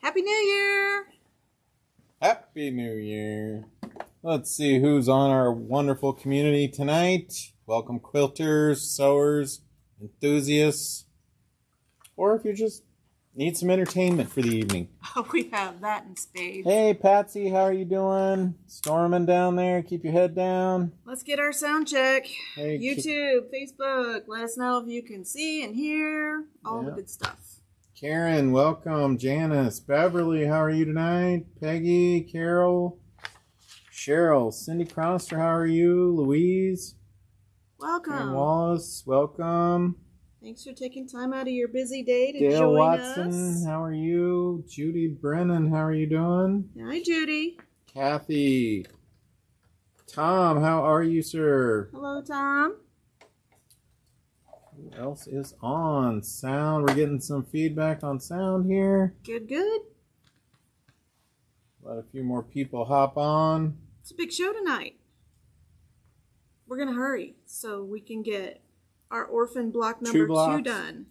Happy New Year! Happy New Year. Let's see who's on our wonderful community tonight. Welcome quilters, sewers, enthusiasts, or if you just need some entertainment for the evening. Oh, we have that in spades. Hey Patsy, how are you doing? Storming down there, keep your head down. Let's get our sound check. Hey, YouTube, Facebook, let us know if you can see and hear all the good stuff. Karen, welcome. Janice, Beverly, how are you tonight? Peggy, Carol, Cheryl, Cindy Cronister, how are you? Louise, welcome. Karen Wallace, welcome. Thanks for taking time out of your busy day to Dale join Watson, us. how are you? Judy Brennan, how are you doing? Hi, Judy. Kathy. Tom, how are you, sir? Hello, Tom. Who else is on? Sound. We're getting some feedback on sound here. Good, good. Let a few more people hop on. It's a big show tonight. We're going to hurry so we can get our orphan block number 2 done.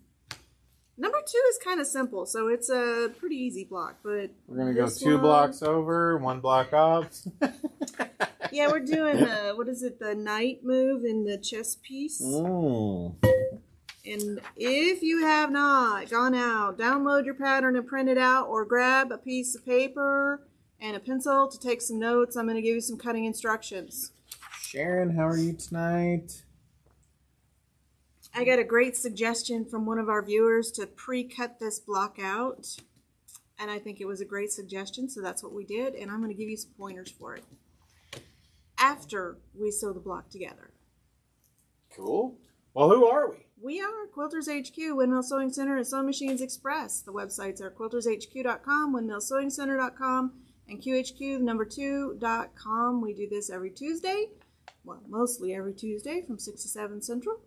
Number 2 is kind of simple, so it's a pretty easy block. But we're going to go 2 blocks over, 1 block off. Yeah, we're doing the night move in the chess piece. Oh. And if you have not gone out, download your pattern and print it out, or grab a piece of paper and a pencil to take some notes. I'm going to give you some cutting instructions. Sharon, how are you tonight? I got a great suggestion from one of our viewers to pre-cut this block out. And I think it was a great suggestion, so that's what we did. And I'm going to give you some pointers for it after we sew the block together. Cool. Well, who are we? We are Quilters HQ, Windmill Sewing Center, and Sewing Machines Express. The websites are quiltershq.com, windmillsewingcenter.com, and qhq2.com. We do this every Tuesday, well, mostly every Tuesday from 6 to 7 Central.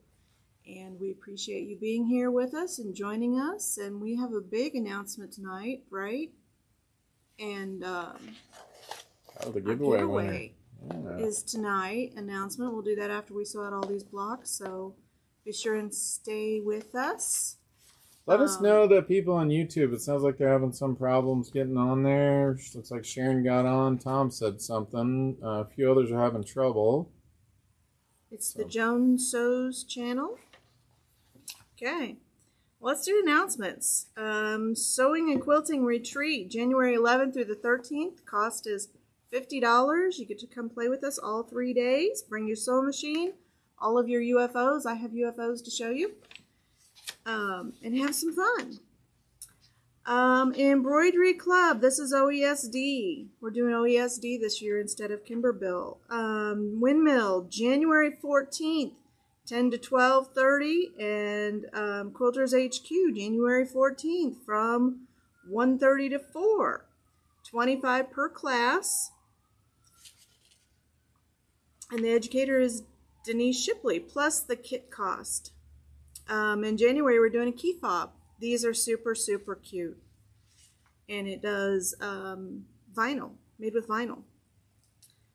And we appreciate you being here with us and joining us. And we have a big announcement tonight, right? And the giveaway is tonight. Announcement. We'll do that after we sew out all these blocks. So be sure and stay with us. Let us know that people on YouTube, it sounds like they're having some problems getting on there. Looks like Sharon got on. Tom said something. A few others are having trouble. It's the Joan Sews channel. Okay. Let's do announcements. Sewing and Quilting Retreat, January 11th through the 13th. Cost is $50. You get to come play with us all 3 days. Bring your sewing machine, all of your UFOs. I have UFOs to show you. And have some fun. Embroidery Club. This is OESD. We're doing OESD this year instead of Kimberbill. Windmill, January 14th, 10 to 12:30. And Quilters HQ, January 14th from 1:30 to 4. $25 per class. And the educator is Denise Shipley, plus the kit cost. In January, we're doing a key fob. These are super, super cute. And it does vinyl, made with vinyl.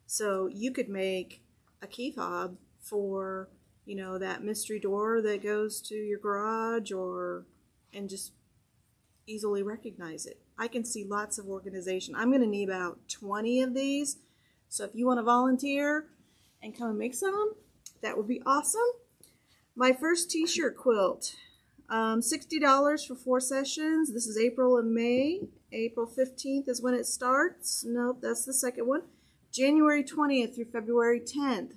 So you could make a key fob for, you know, that mystery door that goes to your garage, and just easily recognize it. I can see lots of organization. I'm going to need about 20 of these. So if you want to volunteer and come and make some, that would be awesome. My first t-shirt quilt, $60 for 4 sessions. This is April and May. April 15th is when it starts. Nope, that's the second one. January 20th through February 10th.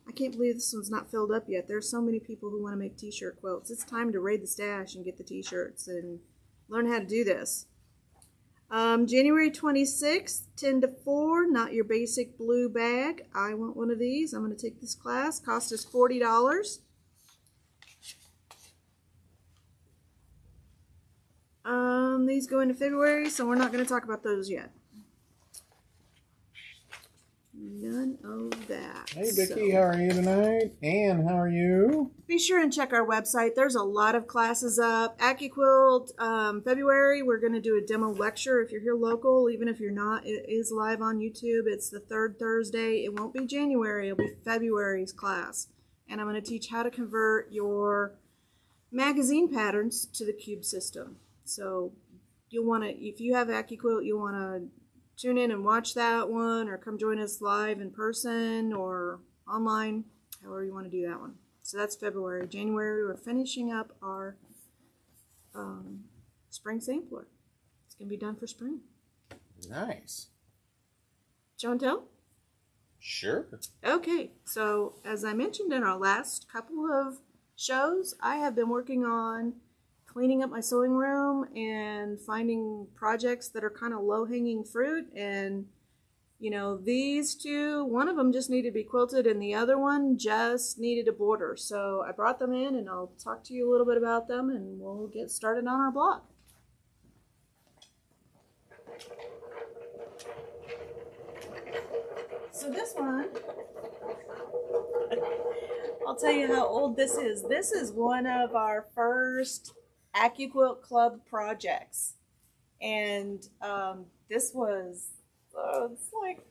I can't believe this one's not filled up yet. There's so many people who want to make t-shirt quilts. It's time to raid the stash and get the t-shirts and learn how to do this. January 26th, 10 to 4, not your basic blue bag. I want one of these. I'm going to take this class. Cost is $40. These go into February, so we're not going to talk about those yet. None of that. Hey, Vicki, how are you tonight? Ann, how are you? Be sure and check our website. There's a lot of classes up. AccuQuilt, February, we're going to do a demo lecture. If you're here local, even if you're not, it is live on YouTube. It's the 3rd Thursday. It won't be January. It'll be February's class. And I'm going to teach how to convert your magazine patterns to the cube system. So you'll want to, if you have AccuQuilt, you'll want to tune in and watch that one, or come join us live in person or online, however you want to do that one. So that's February. January, we're finishing up our spring sampler. It's going to be done for spring. Nice. Show and tell? Sure. Okay, so as I mentioned in our last couple of shows, I have been working on cleaning up my sewing room and finding projects that are kind of low-hanging fruit. And, you know, these two, one of them just needed to be quilted and the other one just needed a border. So I brought them in and I'll talk to you a little bit about them and we'll get started on our block. So this one, I'll tell you how old this is. This is one of our first AccuQuilt Club projects. And this was, it's like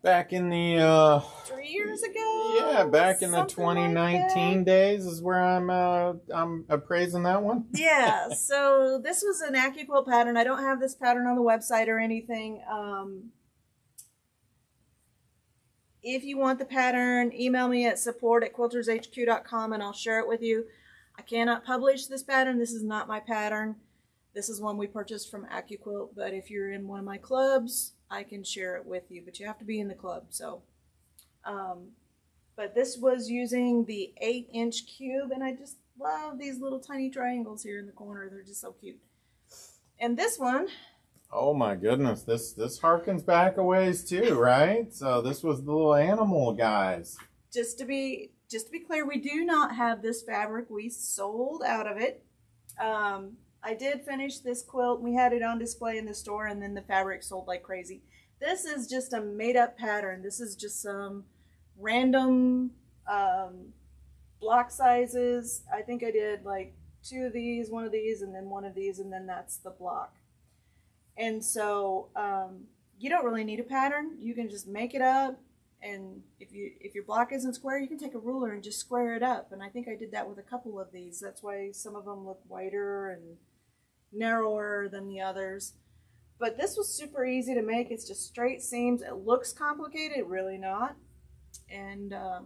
back in the 3 years ago. Yeah, back in the something like 2019 that. days is where I'm appraising that one. Yeah, so this was an AccuQuilt pattern. I don't have this pattern on the website or anything. If you want the pattern, email me at support@quiltershq.com and I'll share it with you. I cannot publish this pattern. This is not my pattern. This is one we purchased from AccuQuilt, but if you're in one of my clubs, I can share it with you, but you have to be in the club. So, but this was using the 8-inch cube, and I just love these little tiny triangles here in the corner. They're just so cute. And this one, Oh my goodness, this harkens back a ways too, right? So this was the little animal guys. just to be clear, we do not have this fabric. We sold out of it. I did finish this quilt. We had it on display in the store, and then the fabric sold like crazy. This is just a made-up pattern. This is just some random block sizes. I think I did like 2 of these, 1 of these, and then 1 of these, and then that's the block. And so you don't really need a pattern. You can just make it up. And if your block isn't square, you can take a ruler and just square it up. And I think I did that with a couple of these. That's why some of them look wider and narrower than the others. But this was super easy to make. It's just straight seams. It looks complicated, really not. And I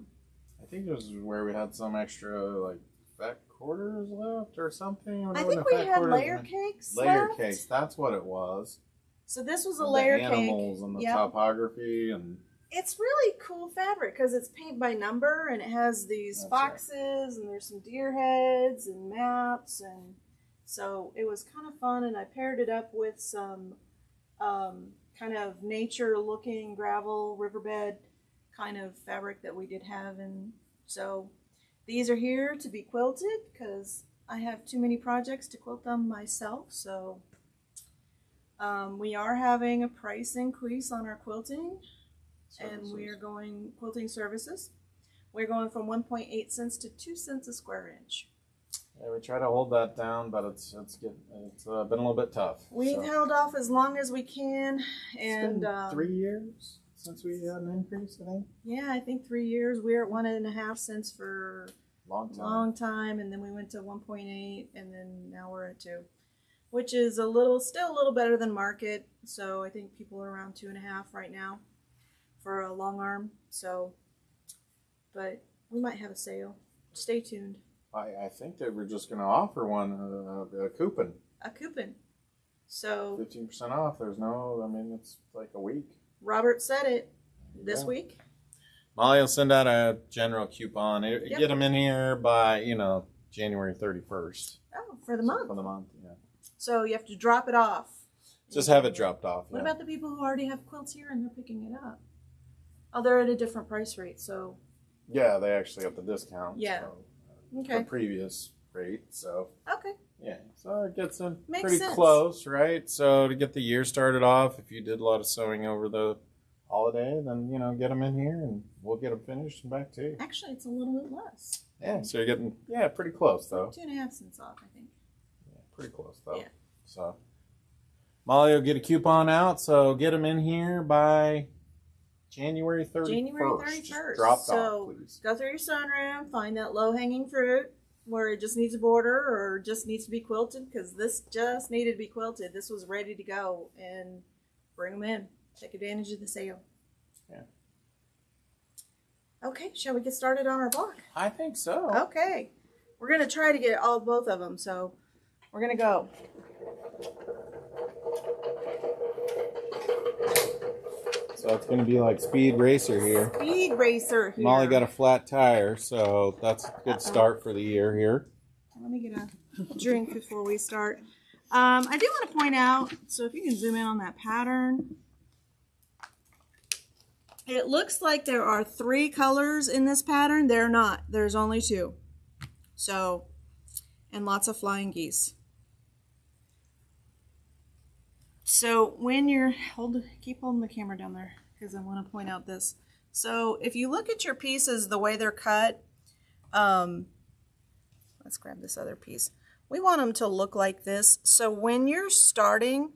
think this is where we had some extra like fat quarters left or something. I think we had layer cakes Layer left. cakes, that's what it was. So this was a And layer the cake. animals and the Yep. topography and It's really cool fabric because it's paint by number and it has these That's foxes and there's some deer heads and maps, and so it was kind of fun. And I paired it up with some kind of nature looking gravel riverbed kind of fabric that we did have. And so these are here to be quilted because I have too many projects to quilt them myself. So we are having a price increase on our quilting. And we are going quilting services. We're going from 1.8 cents to 2 cents a square inch. yeah, we try to hold that down, but it's been a little bit tough. We've held off as long as we can, and It's been 3 years since we had an increase, I think. yeah, I think 3 years. We're at 1.5 cents for Long a time. long time, and then we went to 1.8, and then now we're at 2, which is still a little better than market. So I think people are around 2.5 right now for a long arm. So, but we might have a sale. Stay tuned. I think they were just going to offer one a coupon, A coupon. So 15% off. There's no, I mean, it's like a week. Robert said it this Yeah. week. Molly will send out a general coupon. Yep. Get them in here by January 31st. Oh, for the month. For the month, yeah. So you have to drop it off. Just have it dropped off. What yeah. about the people who already have quilts here and they're picking it up? Oh, they're at a different price rate. So Yeah, they actually got the discount. Yeah. So, okay, the previous rate, so okay, yeah. So it gets them Makes pretty sense. close, right? So to get the year started off, if you did a lot of sewing over the holiday, then get them in here and we'll get them finished and back to you. actually, it's a little bit less. Yeah, so you're getting pretty close though. 2.5 cents off, I think. Yeah, pretty close though. Yeah. So Molly will get a coupon out, so get them in here by January 31st. January Just 31st. dropped So off, please. go through your sunroom, find that low hanging fruit, where it just needs a border or just needs to be quilted, because this just needed to be quilted. This was ready to go, and bring them in. Take advantage of the sale. Yeah. Okay, shall we get started on our block? I think so. Okay. We're going to try to get both of them, so we're going to go. So it's going to be like Speed Racer here. Speed Racer here. Molly got a flat tire, so that's a good start for the year here. Let me get a drink before we start. I do want to point out, so if you can zoom in on that pattern, it looks like there are 3 colors in this pattern. They're not. There's only 2. So, and lots of flying geese. So when you're, keep holding the camera down there because I want to point out this. So if you look at your pieces, the way they're cut, let's grab this other piece. We want them to look like this. So when you're starting,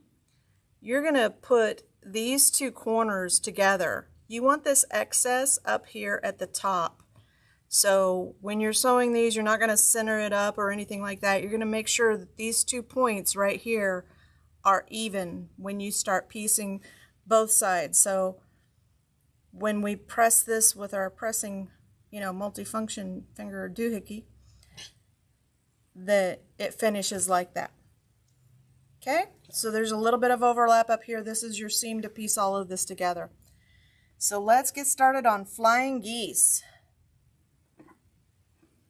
you're going to put these 2 corners together. You want this excess up here at the top. So when you're sewing these, you're not going to center it up or anything like that. You're going to make sure that these 2 points right here are even when you start piecing both sides. So when we press this with our pressing, multifunction finger doohickey, that it finishes like that. Okay, so there's a little bit of overlap up here. This is your seam to piece all of this together. So let's get started on flying geese.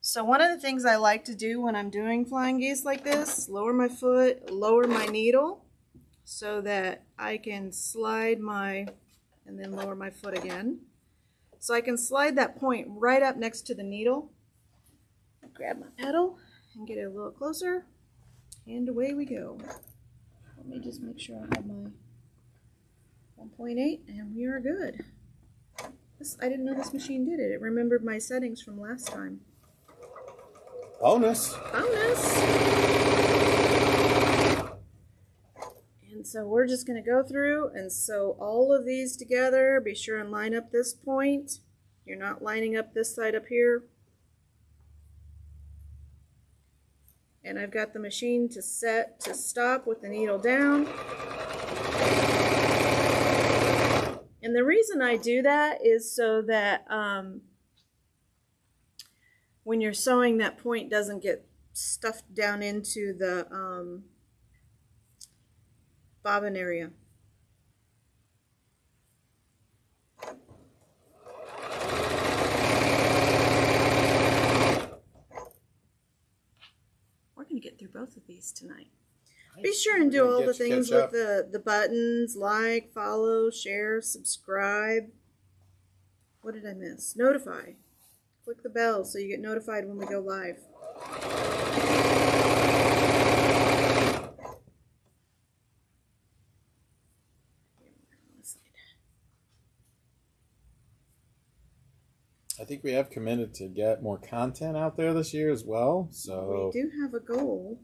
So one of the things I like to do when I'm doing flying geese like this, lower my foot, lower my needle, so that I can slide and then lower my foot again. So I can slide that point right up next to the needle. Grab my pedal and get it a little closer, and away we go. Let me just make sure I have my 1.8, and we are good. I didn't know this machine did it. It remembered my settings from last time. Bonus. Bonus. And so we're just going to go through and sew all of these together. Be sure and line up this point. You're not lining up this side up here. And I've got the machine set to stop with the needle down. And the reason I do that is so that when you're sewing, that point doesn't get stuffed down into the bobbin area. We're going to get through both of these tonight. Nice. Be sure and do all the things with the buttons, like, follow, share, subscribe. What did I miss? Notify. Click the bell so you get notified when we go live. I think we have committed to get more content out there this year as well. So we do have a goal.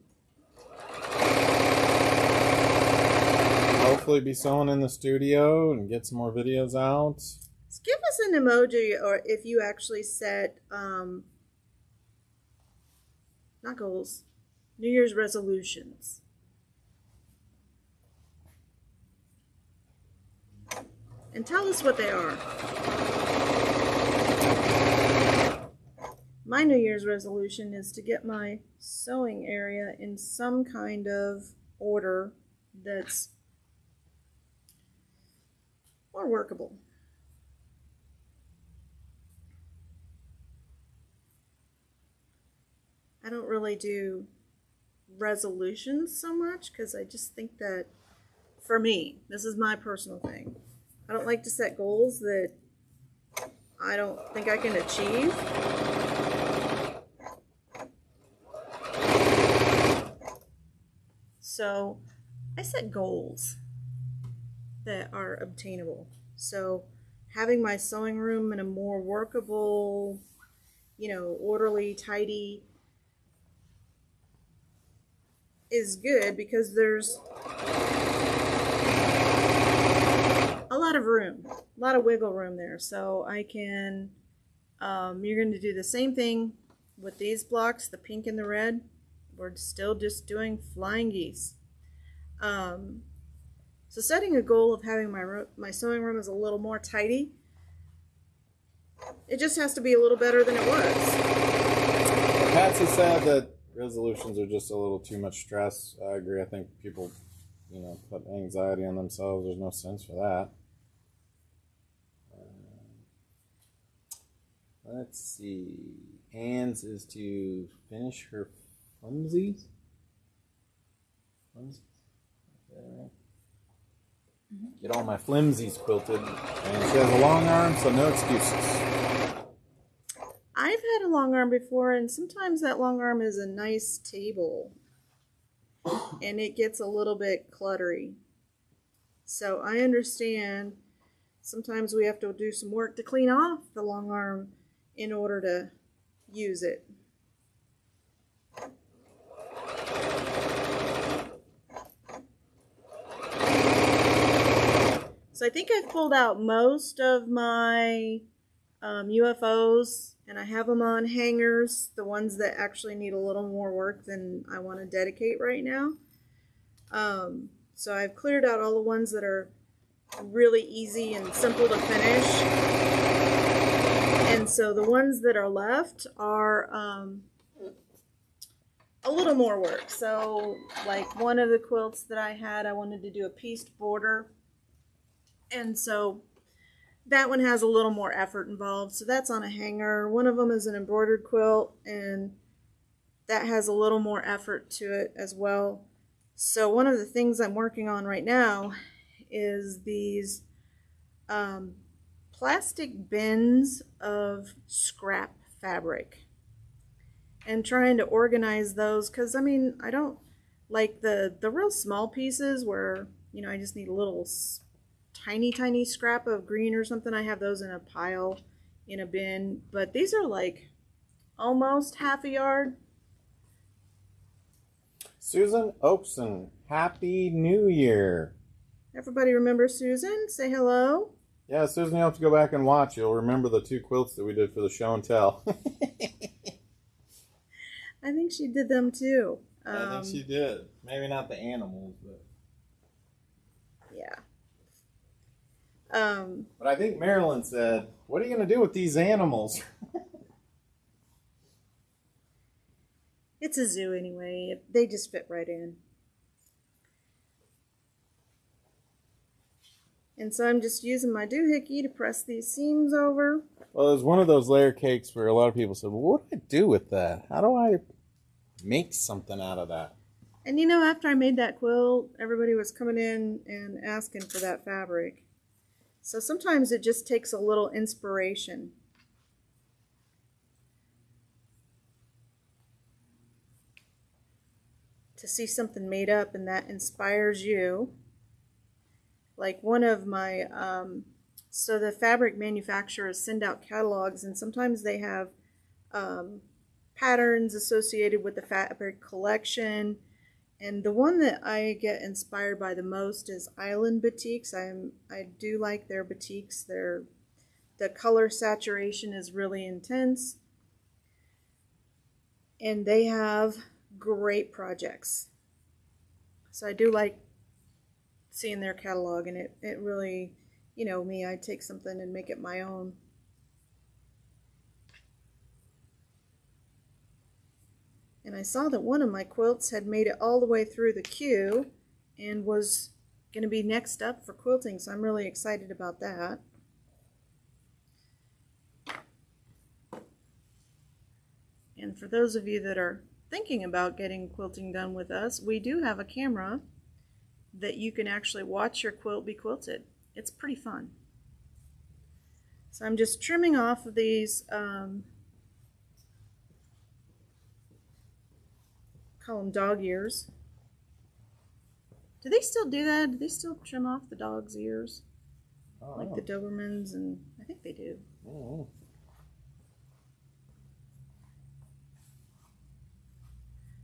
Hopefully be sewing in the studio and get some more videos out. Just give us an emoji, or if you actually set, not goals, New Year's resolutions. And tell us what they are. My New Year's resolution is to get my sewing area in some kind of order that's more workable. I don't really do resolutions so much because I just think that, for me, this is my personal thing. I don't like to set goals that I don't think I can achieve. So I set goals that are obtainable. So having my sewing room in a more workable, orderly, tidy is good because there's a lot of room, a lot of wiggle room there. So I can, you're going to do the same thing with these blocks, the pink and the red, we're still just doing flying geese. So setting a goal of having my sewing room is a little more tidy. It just has to be a little better than it was. Patsy said that resolutions are just a little too much stress. I agree. I think people, put anxiety on themselves. There's no sense for that. Let's see. Ann's is to finish her flimsies. Flimsies? Is that right? Mm-hmm. Get all my flimsies quilted. And she has a long arm, so no excuses. I've had a long arm before, and sometimes that long arm is a nice table. And it gets a little bit cluttery. So I understand sometimes we have to do some work to clean off the long arm in order to use it. So I think I've pulled out most of my UFOs, and I have them on hangers, the ones that actually need a little more work than I want to dedicate right now. So I've cleared out all the ones that are really easy and simple to finish. And so the ones that are left are a little more work. So like one of the quilts that I had, I wanted to do a pieced border. And so that one has a little more effort involved. So that's on a hanger. One of them is an embroidered quilt, and that has a little more effort to it as well. So one of the things I'm working on right now is these plastic bins of scrap fabric, and trying to organize those, because I mean, I don't like the real small pieces where, I just need a little tiny scrap of green or something. I have those in a pile in a bin, but these are like almost half a yard. Susan Oakson, Happy New Year. Everybody remember Susan? Say hello. Yeah, Susan, you'll have to go back and watch. You'll remember the 2 quilts that we did for the show and tell. I think she did them too. I think she did. Maybe not the animals, but... Yeah. But I think Marilyn said, what are you going to do with these animals? It's a zoo anyway. They just fit right in. And so I'm just using my doohickey to press these seams over. Well, it was one of those layer cakes where a lot of people said, well, what do I do with that? How do I make something out of that? And after I made that quilt, everybody was coming in and asking for that fabric. So sometimes it just takes a little inspiration. To see something made up and that inspires you. Like one of my, so the fabric manufacturers send out catalogs, and sometimes they have patterns associated with the fabric collection. And the one that I get inspired by the most is Island Batiks. I do like their batiks. The color saturation is really intense. And they have great projects. So I do like seeing their catalog, and it really, me, I take something and make it my own. And I saw that one of my quilts had made it all the way through the queue and was going to be next up for quilting, so I'm really excited about that. And for those of you that are thinking about getting quilting done with us, we do have a camera that you can actually watch your quilt be quilted. It's pretty fun. So I'm just trimming off of these call them dog ears. Do they still do that? Do they still trim off the dog's ears? Like the Dobermans, and I think they do. Oh.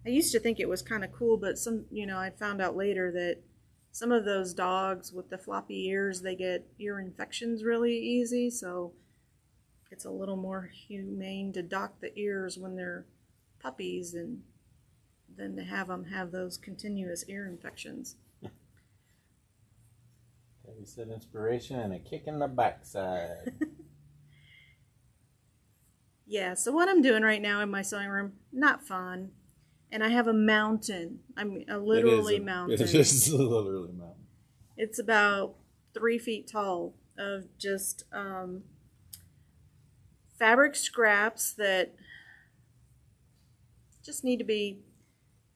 I used to think it was kind of cool, but I found out later that some of those dogs with the floppy ears, they get ear infections really easy, so it's a little more humane to dock the ears when they're puppies and than to have them have those continuous ear infections. You said inspiration and a kick in the backside. Yeah, so what I'm doing right now in my sewing room, not fun. And I have a mountain. I'm a literally mountain. It is literally a mountain. It's about 3 feet tall of just fabric scraps that just need to be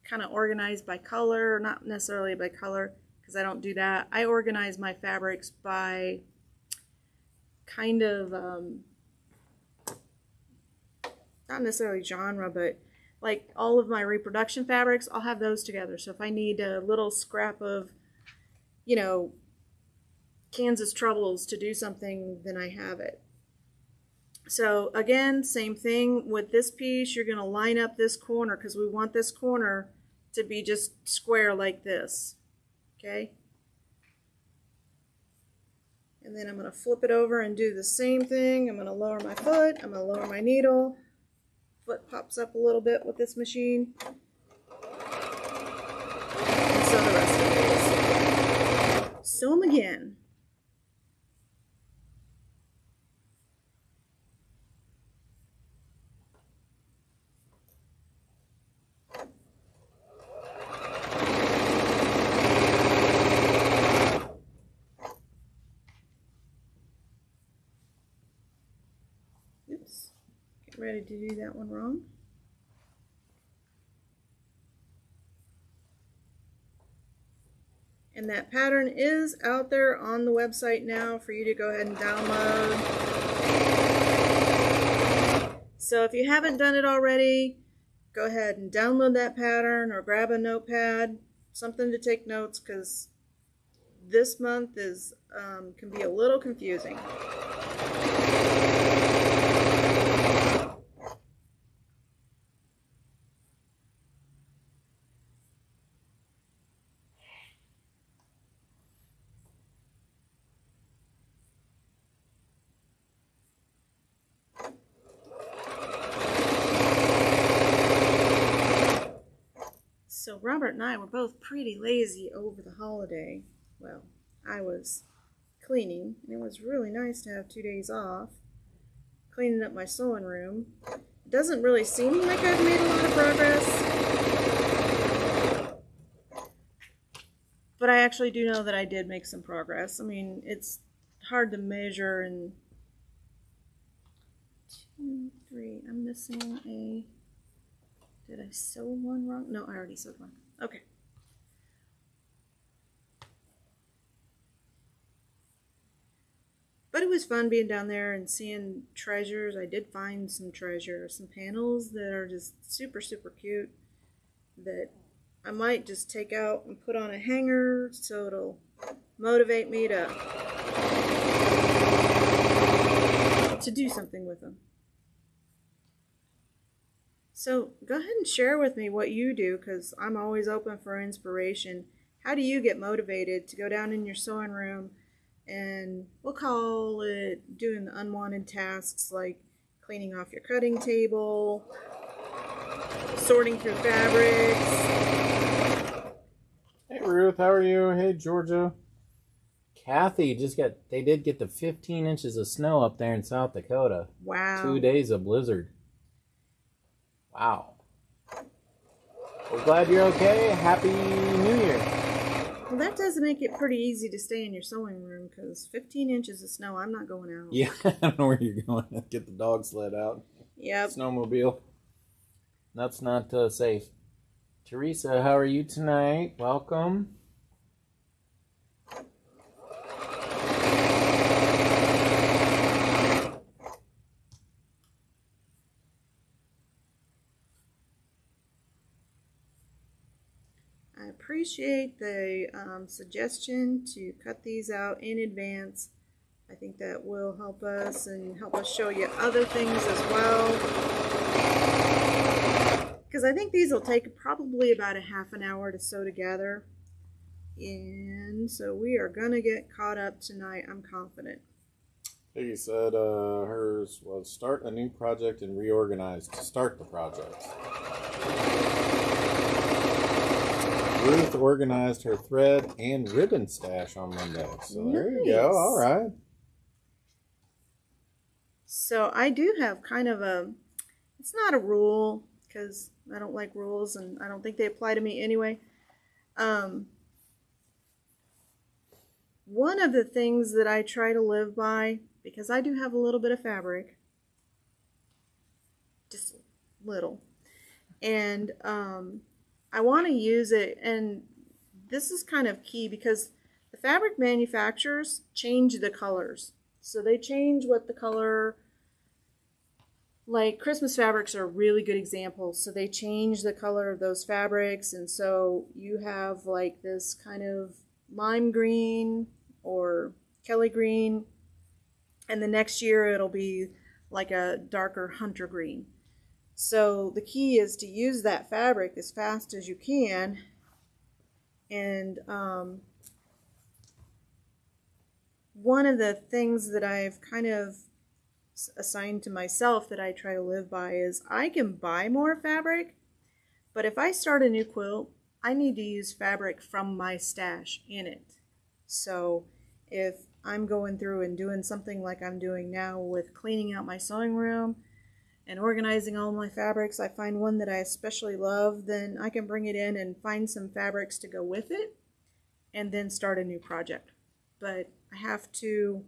kind of organized by color, not necessarily by color, because I don't do that. I organize my fabrics by kind of, not necessarily genre, but like all of my reproduction fabrics, I'll have those together. So if I need a little scrap of, you know, Kansas Troubles to do something, then I have it. So again, same thing with this piece. You're going to line up this corner because we want this corner to be just square like this. Okay? And then I'm going to flip it over and do the same thing. I'm going to lower my foot. I'm going to lower my needle. Foot pops up a little bit with this machine. And sew the rest of these. Sew them again. Oops. Get ready to do that one wrong. And that pattern is out there on the website now for you to go ahead and download. So if you haven't done it already, go ahead and download that pattern or grab a notepad, something to take notes, because this month is can be a little confusing. So Robert and I were both pretty lazy over the holiday. Well, I was cleaning, and it was really nice to have 2 days off. Cleaning up my sewing room. It doesn't really seem like I've made a lot of progress. But I actually do know that I did make some progress. I mean, it's hard to measure in 2, 3. I'm missing a... Did I sew one wrong? No, I already sewed one. Okay. But it was fun being down there and seeing treasures. I did find some treasures, some panels that are just super, super cute that I might just take out and put on a hanger so it'll motivate me to do something with them. So go ahead and share with me what you do, because I'm always open for inspiration. How do you get motivated to go down in your sewing room and we'll call it doing the unwanted tasks like cleaning off your cutting table, sorting through fabrics. Hey Ruth, how are you? Hey Georgia. Kathy they did get the 15 inches of snow up there in South Dakota. Wow. 2 days of blizzard. Wow. We're glad you're okay. Happy New Year. Well, that does make it pretty easy to stay in your sewing room, because 15 inches of snow, I'm not going out. Yeah, I don't know where you're going. Get the dog sled out. Yep. Snowmobile. That's not safe. Teresa, how are you tonight? Welcome. I appreciate the suggestion to cut these out in advance. I think that will help us and help us show you other things as well. Because I think these will take probably about a half an hour to sew together. And so we are going to get caught up tonight, I'm confident. Piggy said hers was start a new project and reorganize to start the project. Ruth organized her thread and ribbon stash on Monday. So there you go. All right. So I do have kind of a, it's not a rule because I don't like rules and I don't think they apply to me anyway. One of the things that I try to live by, because I do have a little bit of fabric, just little, and I want to use it, and this is kind of key because the fabric manufacturers change the colors. So they change what the color, like Christmas fabrics are a really good example. So they change the color of those fabrics, and so you have like this kind of lime green or Kelly green, and the next year it'll be like a darker hunter green. So the key is to use that fabric as fast as you can, and one of the things that I've kind of assigned to myself that I try to live by is I can buy more fabric, but if I start a new quilt, I need to use fabric from my stash in it. So if I'm going through and doing something like I'm doing now with cleaning out my sewing room and organizing all my fabrics, I find one that I especially love, then I can bring it in and find some fabrics to go with it and then start a new project. But I have to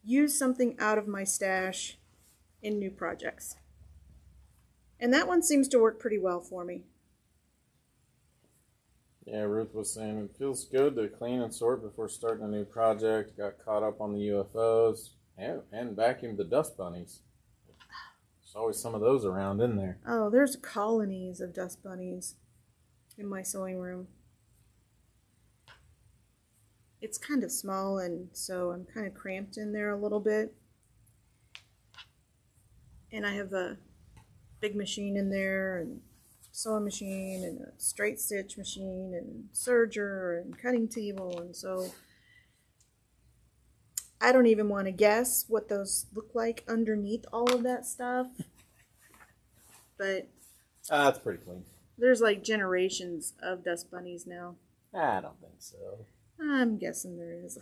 use something out of my stash in new projects. And that one seems to work pretty well for me. Yeah, Ruth was saying it feels good to clean and sort before starting a new project. Got caught up on the UFOs and vacuumed the dust bunnies. There's always some of those around in there. Oh, there's colonies of dust bunnies in my sewing room. It's kind of small, and so I'm kind of cramped in there a little bit. And I have a big machine in there, and sewing machine, and a straight stitch machine, and serger, and cutting table, and so I don't even want to guess what those look like underneath all of that stuff. But that's pretty clean. There's like generations of dust bunnies now. I don't think so. I'm guessing there is.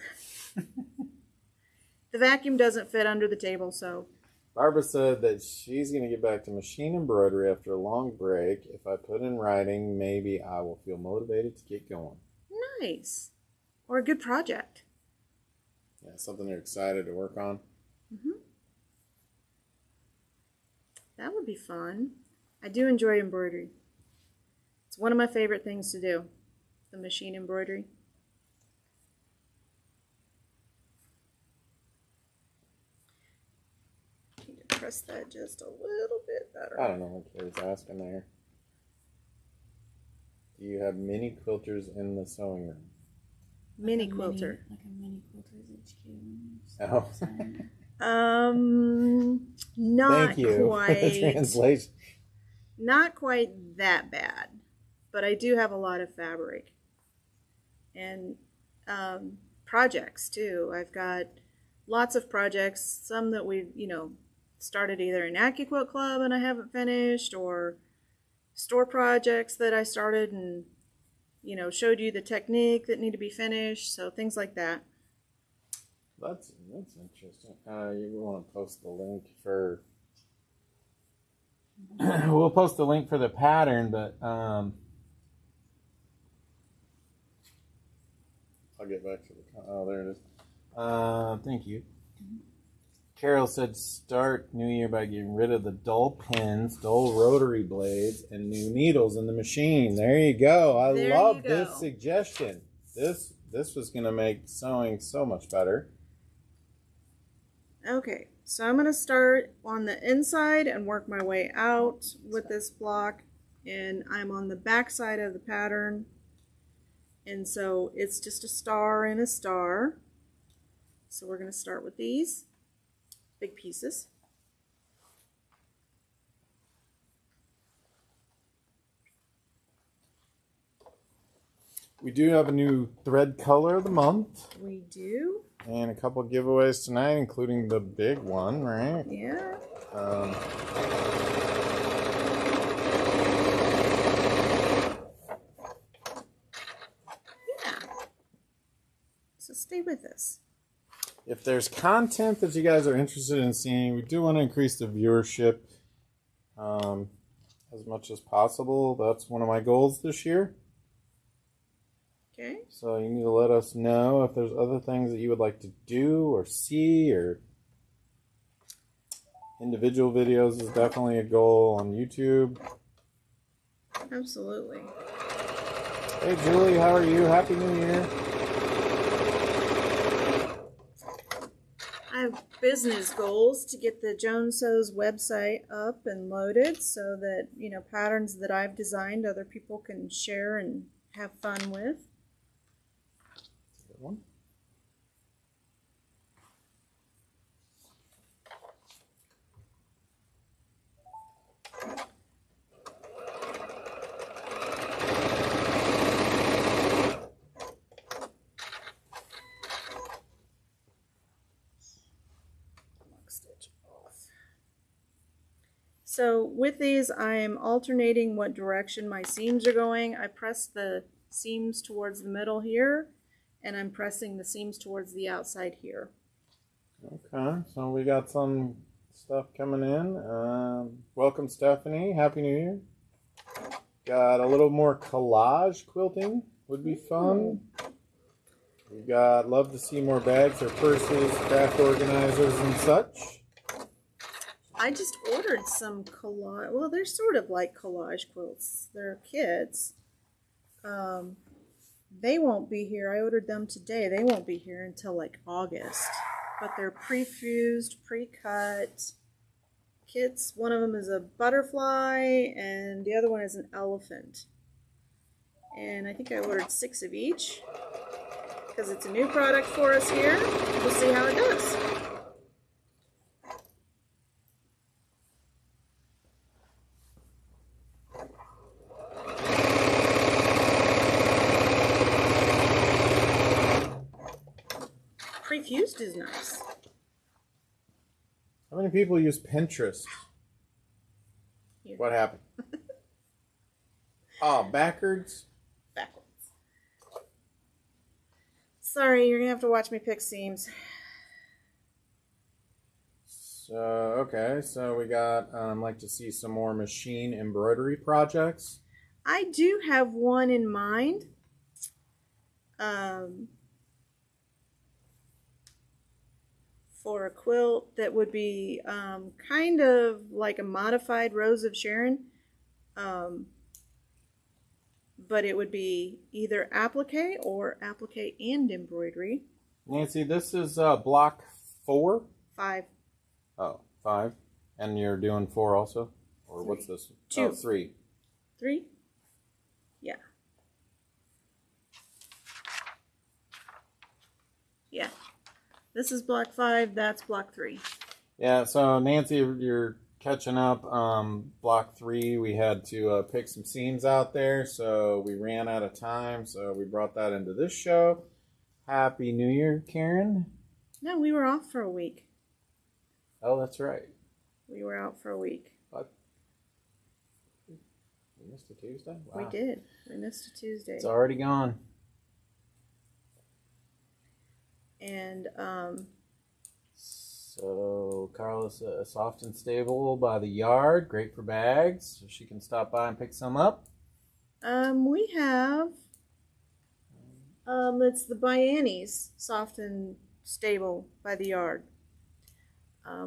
The vacuum doesn't fit under the table, so. Barbara said that she's going to get back to machine embroidery after a long break. If I put in writing, maybe I will feel motivated to get going. Nice. Or a good project. Yeah, something you're excited to work on. Mm-hmm. That would be fun. I do enjoy embroidery. It's one of my favorite things to do, the machine embroidery. Press that just a little bit better. I don't know what Carrie's asking there. Do you have mini quilters in the sewing room? Mini quilter. Like a mini quilters HQ. Oh. Not Thank you quite. for the translation. Not quite that bad, but I do have a lot of fabric and projects too. I've got lots of projects. Some that we've started either in AccuQuilt Club and I haven't finished, or store projects that I started and showed you the technique that need to be finished. So things like that. That's interesting. You want to post the link for. We'll post the link for the pattern, but I'll get back to the. Oh, there it is. Thank you. Carol said start New Year by getting rid of the dull pins, dull rotary blades, and new needles in the machine. There you go. I love this suggestion. This was going to make sewing so much better. Okay, so I'm going to start on the inside and work my way out with this block. And I'm on the back side of the pattern. And so it's just a star and a star. So we're going to start with these big pieces. We do have a new thread color of the month. We do. And a couple giveaways tonight, including the big one, right? Yeah. Yeah. So stay with us. If there's content that you guys are interested in seeing, we do want to increase the viewership as much as possible. That's one of my goals this year. Okay. So you need to let us know if there's other things that you would like to do or see, or individual videos is definitely a goal on YouTube. Absolutely. Hey Julie, how are you? Happy New Year. I have business goals to get the Joan Sews website up and loaded so that, you know, patterns that I've designed other people can share and have fun with. Good one. Stitch off. So with these, I am alternating what direction my seams are going. I press the seams towards the middle here, and I'm pressing the seams towards the outside here. Okay, so we got some stuff coming in. Welcome, Stephanie. Happy New Year. Got a little more collage quilting. Would be fun. We got love to see more bags or purses, craft organizers, and such. I just ordered some collage. Well, they're sort of like collage quilts. They're kits. They won't be here. I ordered them today. They won't be here until like August. But they're pre-fused, pre-cut kits. One of them is a butterfly and the other one is an elephant. And I think I ordered 6 of each because it's a new product for us here. We'll see how it goes. Pre-fused is nice. How many people use Pinterest? Here. What happened? Oh, backwards? Backwards. Sorry, you're gonna have to watch me pick seams. So, okay, so we got, like to see some more machine embroidery projects. I do have one in mind. For a quilt that would be kind of like a modified Rose of Sharon. But it would be either applique or applique and embroidery. Nancy, this is block 4? 5. Oh, 5. And you're doing 4 also? Or 3. what's this? 2. Oh, 3. 3? Yeah. Yeah. This is block 5, that's block 3. Yeah, so Nancy, you're catching up. Block 3, we had to pick some seams out there, so we ran out of time, so we brought that into this show. Happy New Year, Karen. No, we were off for a week. Oh, that's right. We were out for a week. What? We missed a Tuesday? Wow. We did. We missed a Tuesday. It's already gone. And so Carla's soft and stable by the yard, great for bags, so she can stop by and pick some up. we have it's the Bianni's soft and stable by the yard.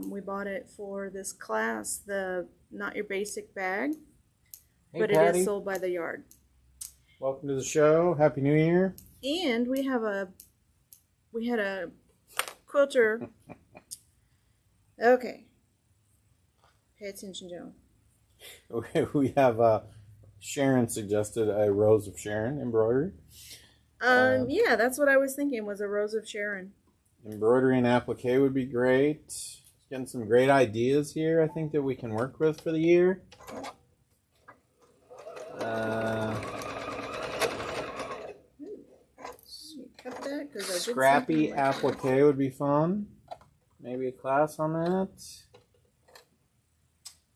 We bought it for this class, the Not Your Basic bag, Hey, but Patty. it is sold by the yard. Welcome to the show. Happy New Year. And we had a quilter. Okay. Pay attention, Joan. We have Sharon suggested a Rose of Sharon embroidery. Yeah, that's what I was thinking, was a Rose of Sharon. Embroidery and applique would be great. Getting some great ideas here, I think, that we can work with for the year. because I did Scrappy something like that. applique would be fun. Maybe a class on that.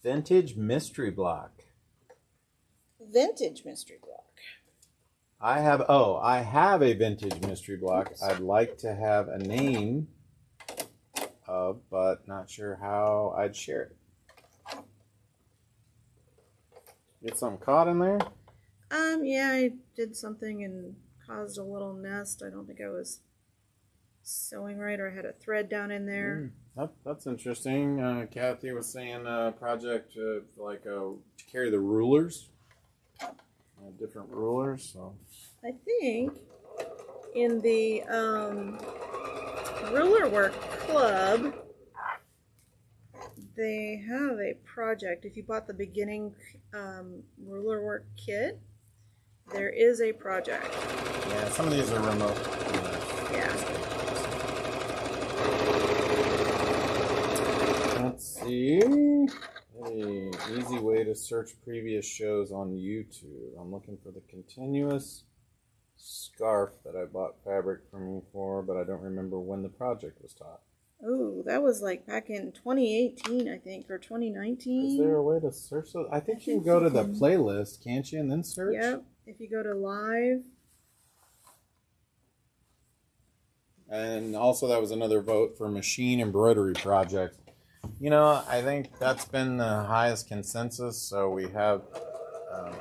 Vintage mystery block. Vintage mystery block. I have a vintage mystery block. Oops. I'd like to have a name of, but not sure how I'd share it. Get something caught in there? Yeah, I did something and caused a little nest. I don't think I was sewing right, or I had a thread down in there. That's interesting. Kathy was saying project to carry the rulers. Different rulers, so. I think in the ruler work club, they have a project. If you bought the beginning ruler work kit, there is a project. Yeah, some of these are remote. Yeah. Let's see. Hey, easy way to search previous shows on YouTube. I'm looking for the continuous scarf that I bought fabric from you for, but I don't remember when the project was taught. Oh, that was like back in 2018, I think, or 2019. Is there a way to search those? I think you can go to the playlist, can't you, and then search? Yep. If you go to live. And also that was another vote for machine embroidery project. You know, I think that's been the highest consensus. So we have,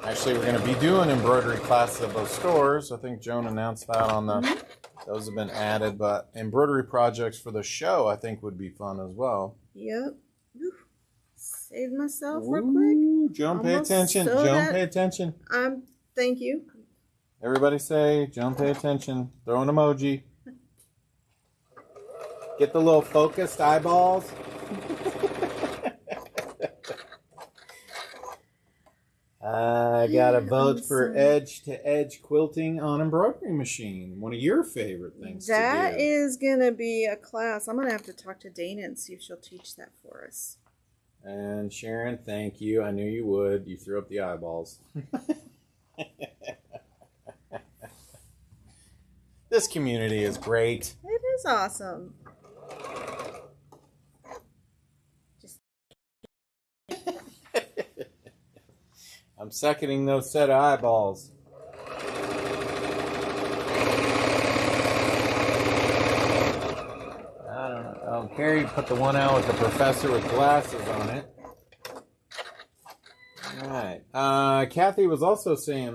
actually we're going to be doing embroidery classes at those stores. I think Joan announced that on the, those have been added, but embroidery projects for the show I think would be fun as well. Yep. Ooh, saved myself real quick. Joan, pay Almost attention. so Joan, that- pay attention. Thank you. Everybody say, Joan, pay attention. Throw an emoji. Get the little focused eyeballs. I got a vote for edge to edge quilting on embroidery machine. One of your favorite things That to do. is going to be a class. I'm going to have to talk to Dana and see if she'll teach that for us. And Sharon, thank you. I knew you would. You threw up the eyeballs. This community is great. It is awesome. I'm seconding those set of eyeballs. I don't know. Oh, Carrie put the one out with the professor with glasses on it. All right. Kathy was also saying